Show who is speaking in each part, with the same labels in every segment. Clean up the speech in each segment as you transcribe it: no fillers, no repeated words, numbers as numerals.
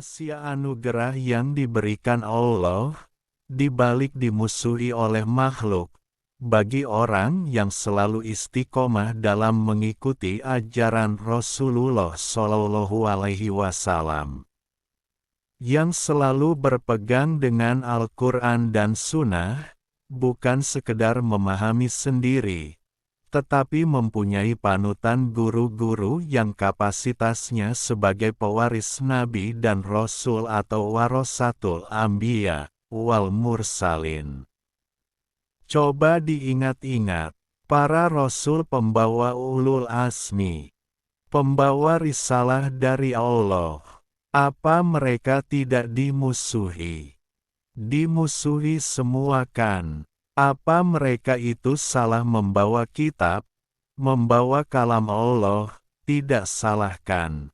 Speaker 1: Rahasia anugerah yang diberikan Allah, dibalik dimusuhi oleh makhluk, bagi orang yang selalu istiqomah dalam mengikuti ajaran Rasulullah Shallallahu Alaihi Wasallam, yang selalu berpegang dengan Al-Quran dan Sunnah, bukan sekedar memahami sendiri, tetapi mempunyai panutan guru-guru yang kapasitasnya sebagai pewaris Nabi dan Rasul atau warasatul Anbiya wal Mursalin. Coba diingat-ingat, para Rasul pembawa ulul azmi, pembawa risalah dari Allah, apa mereka tidak dimusuhi? Dimusuhi semua kan? Apa mereka itu salah membawa kitab, membawa kalam Allah? Tidak salah kan?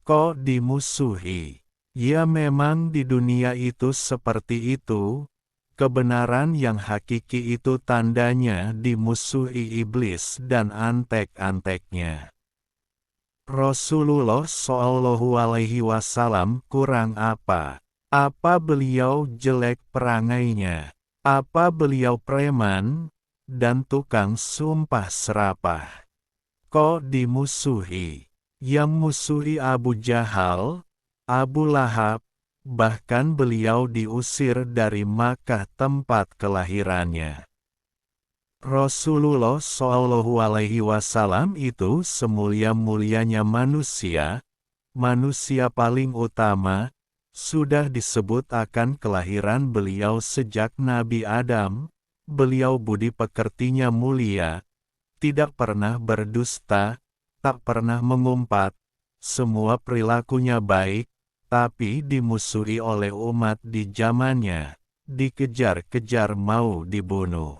Speaker 1: Kok dimusuhi? Ya memang di dunia itu seperti itu, kebenaran yang hakiki itu tandanya dimusuhi iblis dan antek-anteknya. Rasulullah Shallallahu Alaihi Wasallam kurang apa? Apa beliau jelek perangainya? Apa beliau preman dan tukang sumpah serapah? Kok dimusuhi? Yang musuhi Abu Jahal, Abu Lahab, bahkan beliau diusir dari Makkah tempat kelahirannya. Rasulullah Shallallahu Alaihi Wasallam itu semulia-mulianya manusia, manusia paling utama. Sudah disebut akan kelahiran beliau sejak Nabi Adam, beliau budi pekertinya mulia, tidak pernah berdusta, tak pernah mengumpat, semua perilakunya baik, tapi dimusuhi oleh umat di zamannya, dikejar-kejar mau dibunuh.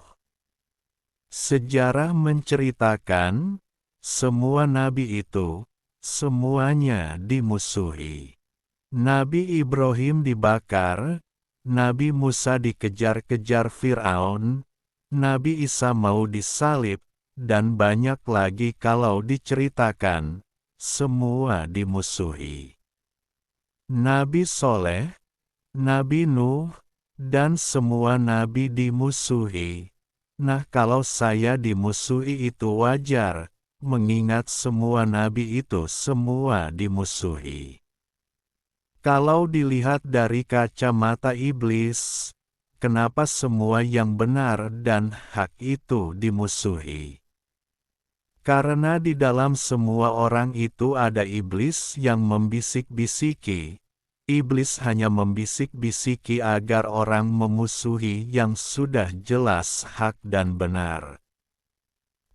Speaker 1: Sejarah menceritakan, semua nabi itu, semuanya dimusuhi. Nabi Ibrahim dibakar, Nabi Musa dikejar-kejar Fir'aun, Nabi Isa mau disalib, dan banyak lagi kalau diceritakan, semua dimusuhi. Nabi Soleh, Nabi Nuh, dan semua nabi dimusuhi. Nah kalau saya dimusuhi itu wajar, mengingat semua nabi itu semua dimusuhi. Kalau dilihat dari kacamata iblis, kenapa semua yang benar dan hak itu dimusuhi? Karena di dalam semua orang itu ada iblis yang membisik-bisiki. Iblis hanya membisik-bisiki agar orang memusuhi yang sudah jelas hak dan benar.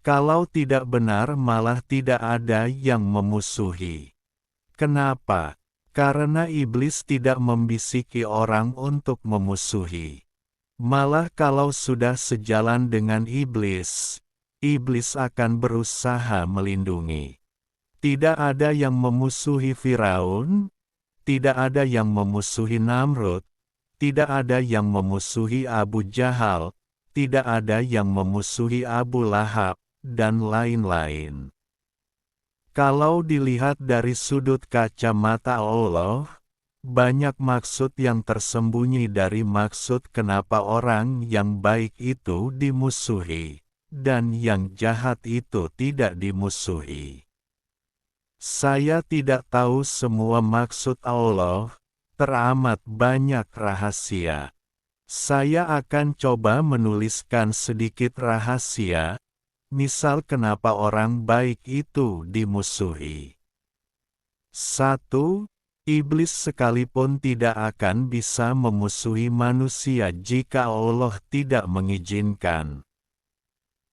Speaker 1: Kalau tidak benar malah tidak ada yang memusuhi. Kenapa? Karena iblis tidak membisiki orang untuk memusuhi. Malah kalau sudah sejalan dengan iblis, iblis akan berusaha melindungi. Tidak ada yang memusuhi Firaun, tidak ada yang memusuhi Namrud, tidak ada yang memusuhi Abu Jahal, tidak ada yang memusuhi Abu Lahab, dan lain-lain. Kalau dilihat dari sudut kacamata Allah, banyak maksud yang tersembunyi dari maksud kenapa orang yang baik itu dimusuhi, dan yang jahat itu tidak dimusuhi. Saya tidak tahu semua maksud Allah, teramat banyak rahasia. Saya akan coba menuliskan sedikit rahasia, misal kenapa orang baik itu dimusuhi. 1. Iblis sekalipun tidak akan bisa memusuhi manusia jika Allah tidak mengizinkan.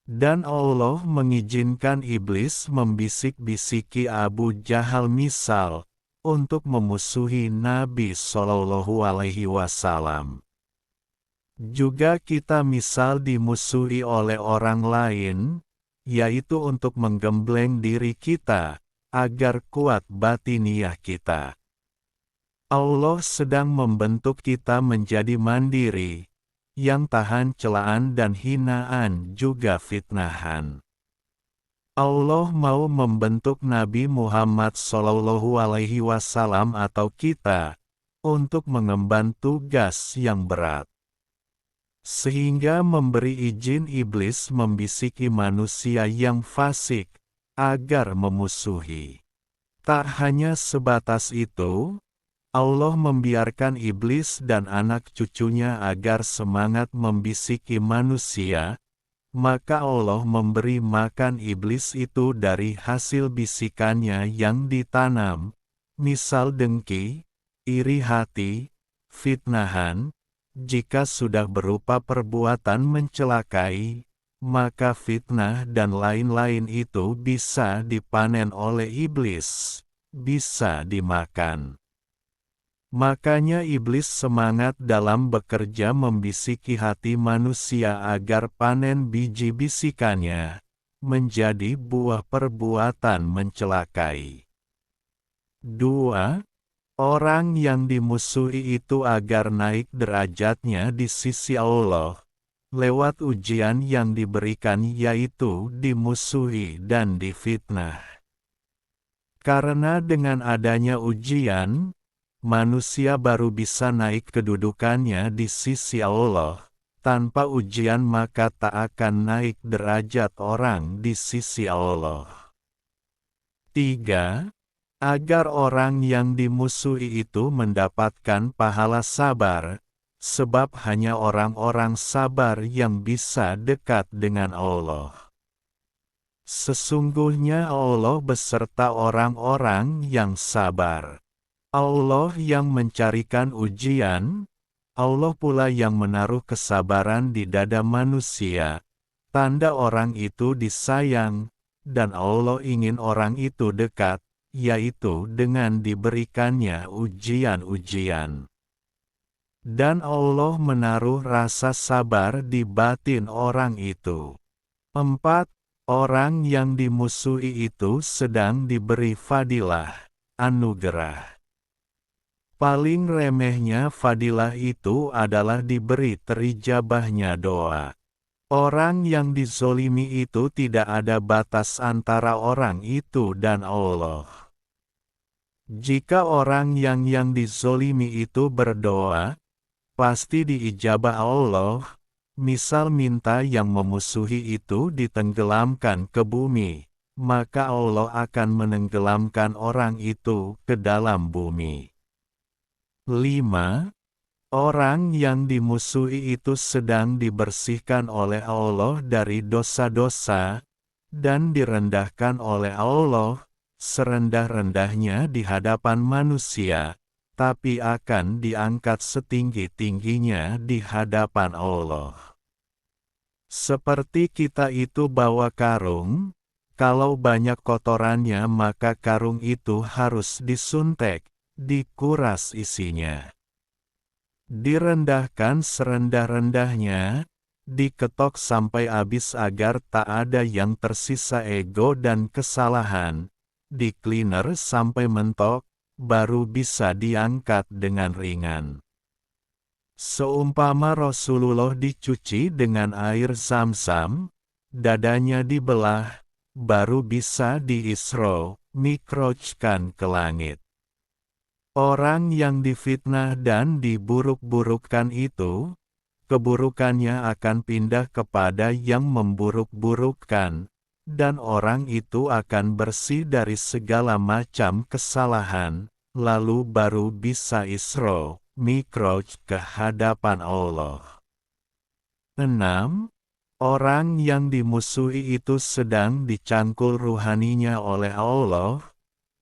Speaker 1: Dan Allah mengizinkan iblis membisik-bisiki Abu Jahal misal, untuk memusuhi Nabi Shallallahu Alaihi Wasallam. Juga kita misal dimusuhi oleh orang lain, yaitu untuk menggembleng diri kita, agar kuat batiniah kita. Allah sedang membentuk kita menjadi mandiri, yang tahan celaan dan hinaan juga fitnahan. Allah mau membentuk Nabi Muhammad SAW atau kita, untuk mengemban tugas yang berat. Sehingga memberi izin iblis membisiki manusia yang fasik, agar memusuhi. Tak hanya sebatas itu, Allah membiarkan iblis dan anak cucunya agar semangat membisiki manusia, maka Allah memberi makan iblis itu dari hasil bisikannya yang ditanam, misal dengki, iri hati, fitnahan. Jika sudah berupa perbuatan mencelakai, maka fitnah dan lain-lain itu bisa dipanen oleh iblis, bisa dimakan. Makanya iblis semangat dalam bekerja membisiki hati manusia agar panen biji bisikannya menjadi buah perbuatan mencelakai. 2. Orang yang dimusuhi itu agar naik derajatnya di sisi Allah, lewat ujian yang diberikan yaitu dimusuhi dan difitnah. Karena dengan adanya ujian, manusia baru bisa naik kedudukannya di sisi Allah. Tanpa ujian maka tak akan naik derajat orang di sisi Allah. 3. Agar orang yang dimusuhi itu mendapatkan pahala sabar, sebab hanya orang-orang sabar yang bisa dekat dengan Allah. Sesungguhnya Allah beserta orang-orang yang sabar. Allah yang mencarikan ujian, Allah pula yang menaruh kesabaran di dada manusia, tanda orang itu disayang, dan Allah ingin orang itu dekat, yaitu dengan diberikannya ujian-ujian. Dan Allah menaruh rasa sabar di batin orang itu. 4. Orang yang dimusuhi itu sedang diberi fadilah, anugerah. Paling remehnya fadilah itu adalah diberi terijabahnya doa. Orang yang dizolimi itu tidak ada batas antara orang itu dan Allah. Jika orang yang dizolimi itu berdoa, pasti diijabah Allah. Misal minta yang memusuhi itu ditenggelamkan ke bumi, maka Allah akan menenggelamkan orang itu ke dalam bumi. 5. Orang yang dimusuhi itu sedang dibersihkan oleh Allah dari dosa-dosa, dan direndahkan oleh Allah, serendah-rendahnya di hadapan manusia, tapi akan diangkat setinggi-tingginya di hadapan Allah. Seperti kita itu bawa karung, kalau banyak kotorannya maka karung itu harus disuntek, dikuras isinya. Direndahkan serendah-rendahnya, diketok sampai habis agar tak ada yang tersisa ego dan kesalahan, di cleaner sampai mentok, baru bisa diangkat dengan ringan. Seumpama Rasulullah dicuci dengan air Zam-Zam, dadanya dibelah, baru bisa di-Isra, Mi'rajkan ke langit. Orang yang difitnah dan diburuk-burukkan itu, keburukannya akan pindah kepada yang memburuk-burukkan, dan orang itu akan bersih dari segala macam kesalahan, lalu baru bisa Isra, Mi'raj ke hadapan Allah. 6. Orang yang dimusuhi itu sedang dicangkul ruhaninya oleh Allah,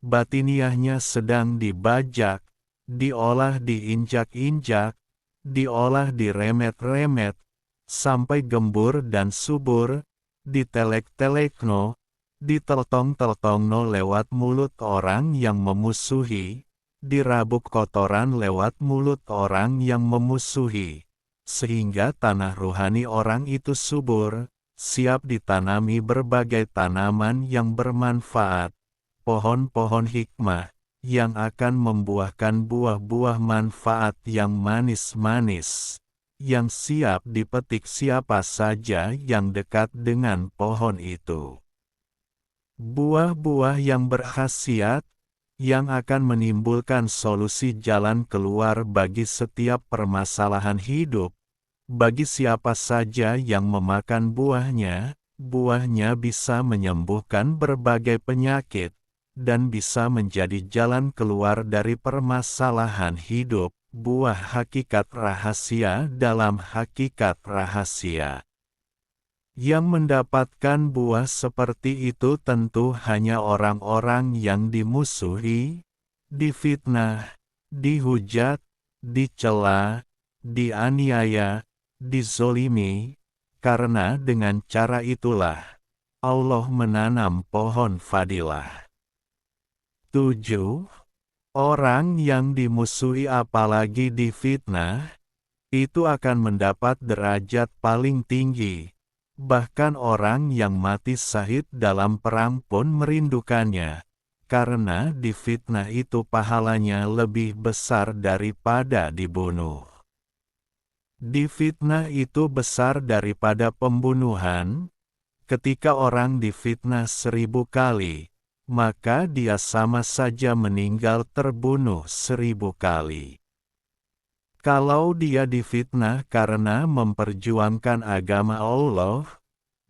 Speaker 1: batiniahnya sedang dibajak, diolah diinjak-injak, diolah diremet-remet, sampai gembur dan subur, ditelek-telekno, diteltong-teltongno lewat mulut orang yang memusuhi, dirabuk kotoran lewat mulut orang yang memusuhi, sehingga tanah ruhani orang itu subur, siap ditanami berbagai tanaman yang bermanfaat, pohon-pohon hikmah, yang akan membuahkan buah-buah manfaat yang manis-manis, yang siap dipetik siapa saja yang dekat dengan pohon itu. Buah-buah yang berkhasiat, yang akan menimbulkan solusi jalan keluar bagi setiap permasalahan hidup. Bagi siapa saja yang memakan buahnya, buahnya bisa menyembuhkan berbagai penyakit, dan bisa menjadi jalan keluar dari permasalahan hidup. Buah hakikat rahasia dalam hakikat rahasia. Yang mendapatkan buah seperti itu tentu hanya orang-orang yang dimusuhi, difitnah, dihujat, dicela, dianiaya, dizolimi, karena dengan cara itulah Allah menanam pohon fadilah. 7. Orang yang dimusuhi apalagi difitnah, itu akan mendapat derajat paling tinggi. Bahkan orang yang mati syahid dalam perang pun merindukannya, karena difitnah itu pahalanya lebih besar daripada dibunuh. Difitnah itu besar daripada pembunuhan. Ketika orang difitnah 1000 kali, maka dia sama saja meninggal terbunuh 1000 kali. Kalau dia difitnah karena memperjuangkan agama Allah,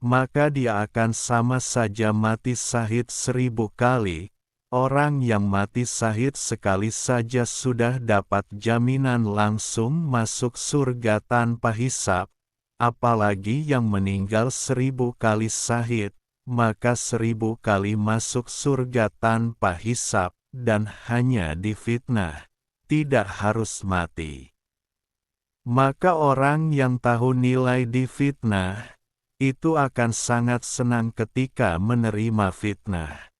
Speaker 1: maka dia akan sama saja mati syahid 1000 kali. Orang yang mati syahid sekali saja sudah dapat jaminan langsung masuk surga tanpa hisab, apalagi yang meninggal 1000 kali syahid, maka 1000 kali masuk surga tanpa hisab, dan hanya difitnah, tidak harus mati. Maka orang yang tahu nilai difitnah, itu akan sangat senang ketika menerima fitnah.